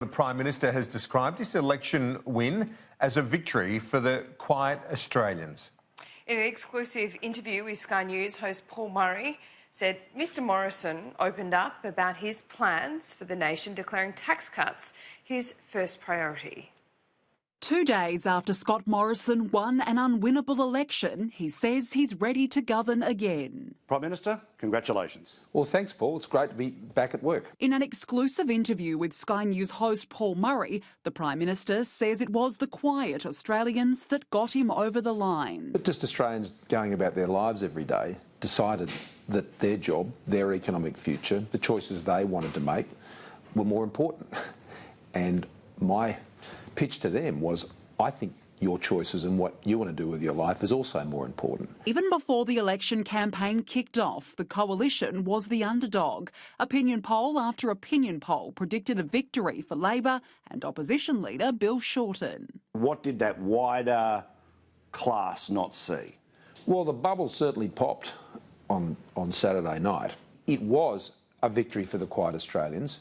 The Prime Minister has described his election win as a victory for the quiet Australians. In an exclusive interview with Sky News, host Paul Murray said Mr Morrison opened up about his plans for the nation, declaring tax cuts his first priority. 2 days after Scott Morrison won an unwinnable election, he says he's ready to govern again. Prime Minister, congratulations. Well, thanks, Paul. It's great to be back at work. In an exclusive interview with Sky News host Paul Murray, the Prime Minister says it was the quiet Australians that got him over the line. But just Australians going about their lives every day decided that their job, their economic future, the choices they wanted to make were more important. And my pitch to them was, I think your choices and what you want to do with your life is also more important. Even before the election campaign kicked off, the coalition was the underdog. Opinion poll after opinion poll predicted a victory for Labor and opposition leader Bill Shorten. What did that wider class not see? Well, the bubble certainly popped on Saturday night. It was a victory for the quiet Australians.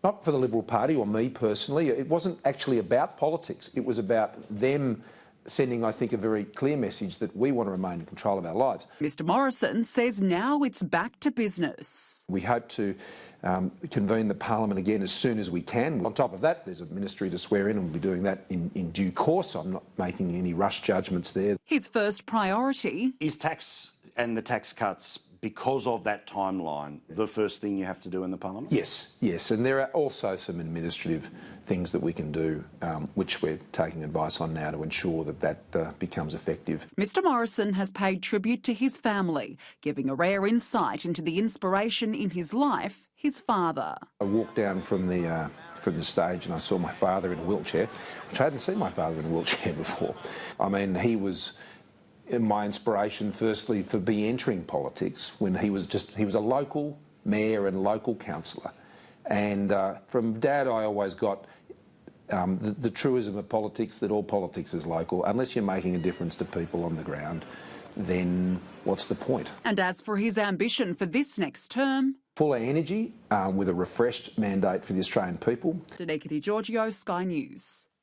Not for the Liberal Party or me personally. It wasn't actually about politics. It was about them sending, I think, a very clear message that we want to remain in control of our lives. Mr Morrison says now it's back to business. We hope to convene the Parliament again as soon as we can. On top of that, there's a ministry to swear in, and we'll be doing that in due course. I'm not making any rush judgments there. His first priority Is tax and the tax cuts, because of that timeline, the first thing you have to do in the Parliament? Yes, yes. And there are also some administrative things that we can do, which we're taking advice on now to ensure that that becomes effective. Mr Morrison has paid tribute to his family, giving a rare insight into the inspiration in his life, his father. I walked down from the stage and I saw my father in a wheelchair, which I hadn't seen my father in a wheelchair before. I mean, he was my inspiration, firstly, for me entering politics when he was a local mayor and local councillor. And from Dad, I always got the truism of politics, that all politics is local. Unless you're making a difference to people on the ground, then what's the point? And as for his ambition for this next term, full of energy with a refreshed mandate for the Australian people. Danica Di Giorgio, Sky News.